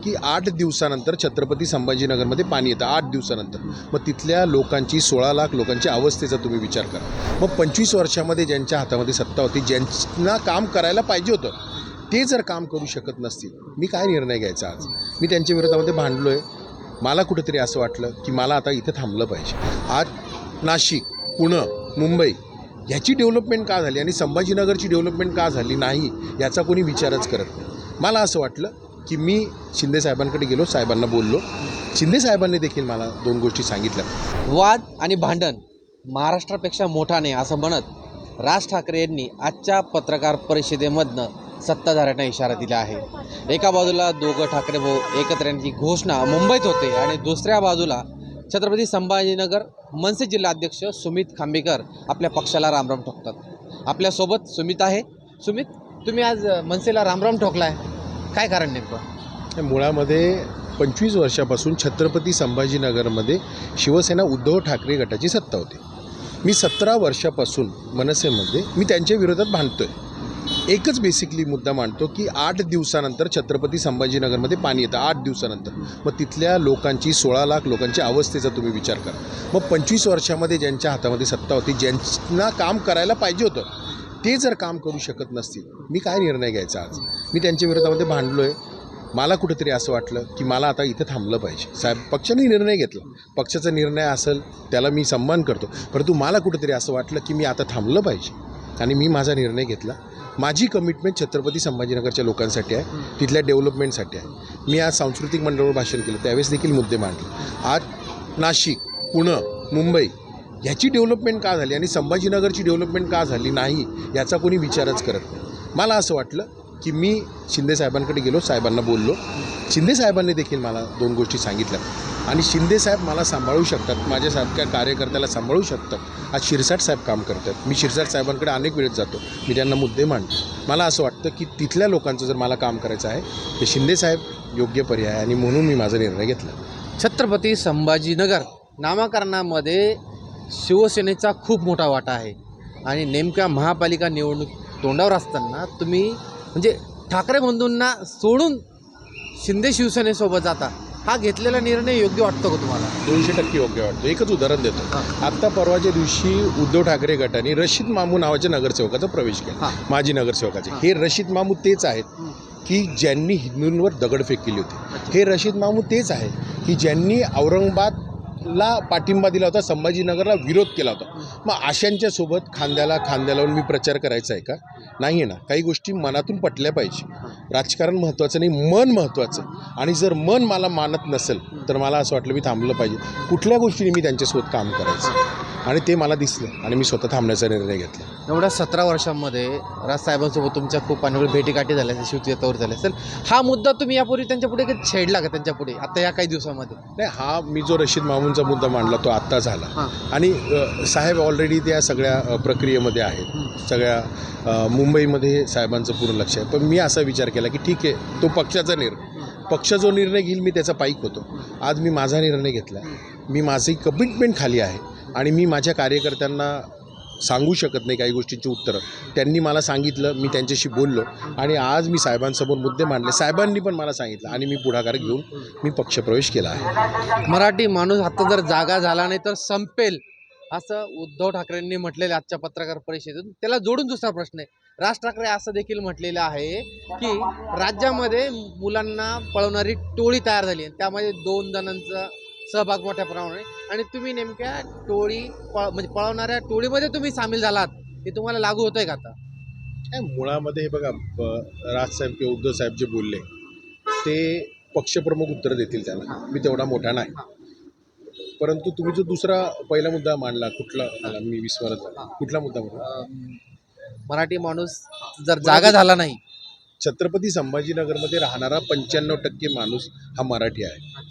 की 8 दिवसानंतर छत्रपती संभाजीनगरमध्ये पाणी येतं 8 दिवसानंतर. मग तिथल्या लोकांची 16 लाख लोकांची अवस्थेचा तुम्ही विचार करा. मग 25 वर्षामध्ये ज्यांच्या हातामध्ये सत्ता होती, ज्यांना काम करायला पाहिजे होतं, ते जर काम करू शकत नसतील, मी काय निर्णय घ्यायचा आज? मी त्यांच्या विरोधामध्ये भांडलो आहे. मला कुठेतरी असं वाटलं की मला आता इथं थांबलं पाहिजे. आज नाशिक, पुणे, मुंबई ह्याची डेव्हलपमेंट का झाली आणि संभाजीनगरची डेव्हलपमेंट का झाली नाही याचा कोणी विचारच करत नाही. मला असं वाटलं की मी शिंदे साहेबांकडे गेलो, साहेबांना बोललो. शिंदे साहेबांनी देखील मला 2 गोष्टी सांगितल्या. वाद आणि भांडण महाराष्ट्रापेक्षा मोठा नाही असं म्हणत राज ठाकरे यांनी आजच्या पत्रकार परिषदेमधनं सत्ताधाऱ्यांना इशारा दिला आहे. एका बाजूला दोघं ठाकरे भाऊ एकत्र येण्याची घोषणा मुंबईत होते आणि दुसऱ्या बाजूला छत्रपती संभाजीनगर मनसे जिल्हाध्यक्ष सुमित खांबेकर आपल्या पक्षाला रामराम ठोकतात. आपल्यासोबत सुमित आहे. सुमित, तुम्ही आज मनसेला रामराम ठोकलाय, काय कारण नेमकं? मुळामध्ये 25 वर्षापासून छत्रपती संभाजीनगरमध्ये शिवसेना उद्धव ठाकरे गटाची सत्ता होती. मी 17 वर्षापासून मनसेमध्ये मी त्यांच्या विरोधात भांडतोय. एकच बेसिकली मुद्दा मांडतो की 8 दिवसानंतर छत्रपती संभाजीनगरमध्ये पाणी येतं 8 दिवसानंतर. मग तिथल्या लोकांची 16 लाख लोकांची अवस्थेचा तुम्ही विचार करा. मग 25 वर्षामध्ये ज्यांच्या हातामध्ये सत्ता होती, ज्यांना काम करायला पाहिजे होतं, ते जर काम करू शकत नसतील, मी काय निर्णय घ्यायचा आज? मी त्यांच्या विरोधामध्ये भांडलो आहे. मला कुठेतरी असं वाटलं की मला आता इथं थांबलं पाहिजे. साहेब, पक्षाने निर्णय घेतला, पक्षाचा निर्णय असेल त्याला मी सन्मान करतो, परंतु मला कुठेतरी असं वाटलं की मी आता थांबलं पाहिजे आणि मी माझा निर्णय घेतला. माझी कमिटमेंट छत्रपती संभाजीनगरच्या लोकांसाठी आहे, तिथल्या डेव्हलपमेंटसाठी आहे. मी आज सांस्कृतिक मंडळावर भाषण केलं, त्यावेळेस देखील मुद्दे मांडले. आज नाशिक, पुणे, मुंबई ह्याची डेव्हलपमेंट का झाली आणि संभाजीनगरची डेव्हलपमेंट का झाली नाही याचा कोणी विचारच करत नाही. मला असं वाटलं की मी शिंदे साहेबांकडे गेलो, साहेबांना बोललो. शिंदे साहेबांनी देखील मला 2 गोष्टी सांगितल्या आणि शिंदे साहेब मला सांभाळू शकतात, माझ्यासारख्या कार्यकर्त्याला सांभाळू शकतात. आज शिरसाट साहेब काम करतात. मी शिरसाट साहेबांकडे अनेक वेळेस जातो, मी त्यांना मुद्दे मांडतो. मला असं वाटतं की तिथल्या लोकांचं जर मला काम करायचं आहे ते शिंदे साहेब योग्य पर्याय आहे आणि म्हणून मी माझा निर्णय घेतला. छत्रपती संभाजीनगर नामकरणामध्ये शिवसेनेचा खूप मोठा वाटा आहे आणि नेमक्या महापालिका निवडणूक तोंडावर असताना तुम्ही म्हणजे ठाकरे बंधूंना सोडून शिंदे शिवसेनेसोबत जाता, हा घेतलेला निर्णय योग्य वाटतो का तुम्हाला? 200% योग्य वाटतो. एकच उदाहरण देतो. आत्ता परवाच्या दिवशी उद्धव ठाकरे गटाने रशीद मामू नावाच्या नगरसेवकाचा प्रवेश केला, माजी नगरसेवकाचे. हे रशीद मामू तेच आहेत की ज्यांनी हिंदूंवर दगडफेक केली होती. हे रशीद मामू तेच आहे की ज्यांनी औरंगाबादला पाठिंबा दिला होता, संभाजीनगरला विरोध केला होता. मग अशांच्या सोबत खांद्याला खांद्या लावून मी प्रचार करायचा आहे का? नाही आहे ना. काही गोष्टी मनातून पटल्या पाहिजे. राजकारण महत्त्वाचं नाही, मन महत्त्वाचं. आणि जर मन मला मानत नसेल तर मला असं वाटलं मी थांबलं पाहिजे. कुठल्या गोष्टीने मी त्यांच्यासोबत काम करायचं आणि ते मला दिसलं आणि मी स्वतः थांबण्याचा निर्णय घेतला. एवढ्या 17 वर्षांमध्ये राजसाहेबांसोबत तुमच्या खूप अनेक भेटीगाठी झाल्या असेल, शिवसेनेवर झाल्या असेल. हा मुद्दा तुम्ही यापूर्वी त्यांच्यापुढे कधी छेडला का त्यांच्यापुढे आता या काही दिवसामध्ये? नाही, हा मी जो रशीद मामूंचा मुद्दा मांडला तो आत्ता झाला आणि साहेब ऑलरेडी त्या सगळ्या प्रक्रियेमध्ये आहेत. सगळ्या मुंबईमध्ये साहेबांचं पूर्ण लक्ष आहे. पण मी असा विचार केला की ठीक आहे, तो पक्षाचा निर्णय, पक्ष जो निर्णय घेईल मी त्याचा पाईक होतो. आज मी माझा निर्णय घेतला. मी माझी कमिटमेंट खाली आहे आणि मी माझ्या कार्यकर्त्यांना सांगू शकत नाही काही गोष्टींची उत्तरं. त्यांनी मला सांगितलं, मी त्यांच्याशी बोललो आणि आज मी साहेबांसमोर मुद्दे मांडले. साहेबांनी पण मला सांगितलं आणि मी पुढाकार घेऊन मी पक्षप्रवेश केला आहे. मराठी माणूस आता जर जागा झाला नाही तर संपेल असं उद्धव ठाकरेंनी म्हटलेलं आजच्या पत्रकार परिषदेतून. त्याला जोडून दुसरा प्रश्न आहे. राज ठाकरे असं देखील म्हटलेलं आहे की राज्यामध्ये मुलांना पळवणारी टोळी तयार झाली आहे, त्यामध्ये 2 जणांचा सहभाग मोठ्या प्रमाणात आणि तुम्ही नेमक्या म्हणजे पळवणाऱ्या टोळीमध्ये तुम्ही सामील झालात, हे तुम्हाला लागू होतंय का आता? मुळामध्ये हे बघा, राजसाहेब किंवा उद्धव साहेब जे बोलले ते पक्षप्रमुख उत्तर देतील त्याला, मी तेवढा मोठा नाही. परंतु तुम्ही जो दुसरा पहिला मुद्दा मांडला, कुठला मला मी विस्मरत झाला, कुठला मुद्दा मांडला? मराठी माणूस जर जागा झाला नाही. छत्रपती संभाजीनगरमध्ये राहणारा 95% माणूस हा मराठी आहे.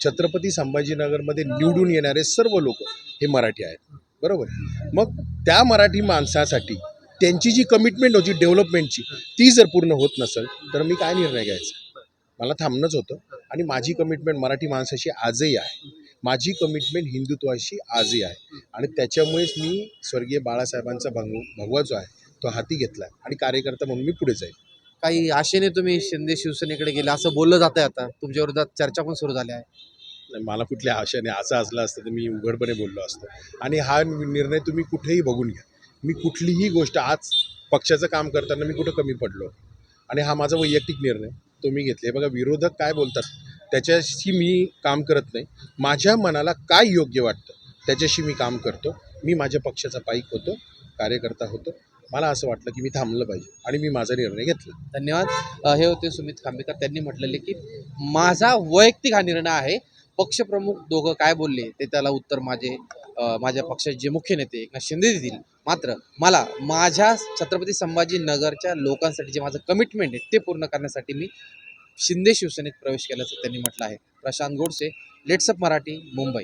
छत्रपती संभाजीनगरमध्ये निवडून येणारे सर्व लोक हे मराठी आहेत, बरोबर. मग त्या मराठी माणसासाठी त्यांची जी कमिटमेंट होती डेव्हलपमेंटची, ती जर पूर्ण होत नसेल तर मी काय निर्णय घ्यायचा? मला थांबणंच होतं आणि माझी कमिटमेंट मराठी माणसाशी आजही आहे. माझी कमिटमेंट हिंदुत्वाशी आजही आहे आणि त्याच्यामुळेच मी स्वर्गीय बाळासाहेबांचा भगवा जो आहे तो हाती घेतला आणि कार्यकर्ता म्हणून मी पुढे जाईल. काही आशेने तुम्ही शिंदे शिवसेनेकडे गेले असं बोललं जात आहे. आता तुमच्या विरोधात चर्चा पण सुरू झाली आहे. नाही, मला कुठल्या आशाने असं असलं असतं तर मी उघडपणे बोललो असतो. आणि हा निर्णय तुम्ही कुठेही बघून घ्या. मी कुठलीही गोष्ट आज पक्षाचं काम करताना मी कुठं कमी पडलो आणि हा माझा वैयक्तिक निर्णय तो मी घेतले. बघा, विरोधक काय बोलतात त्याच्याशी मी काम करत नाही. माझ्या मनाला काय योग्य वाटतं त्याच्याशी मी काम करतो. मी माझ्या पक्षाचा पाईक होतो, कार्यकर्ता होतो. मला असं वाटलं की मी थांबलं पाहिजे आणि मी माझा निर्णय घेतला. धन्यवाद. हे होते सुमित खांबेकर. त्यांनी म्हटलेले की माझा वैयक्तिक हा निर्णय आहे. पक्षप्रमुख दोघं काय बोलले ते त्याला उत्तर माझ्या पक्षाचे जे मुख्य नेते एकनाथ शिंदे देतील. मात्र मला माझ्या छत्रपती संभाजीनगरच्या लोकांसाठी जे माझं कमिटमेंट आहे ते पूर्ण करण्यासाठी मी शिंदे शिवसेनेत प्रवेश केल्याचं त्यांनी म्हटलं आहे. प्रशांत गोडसे, लेट्सअप मराठी, मुंबई.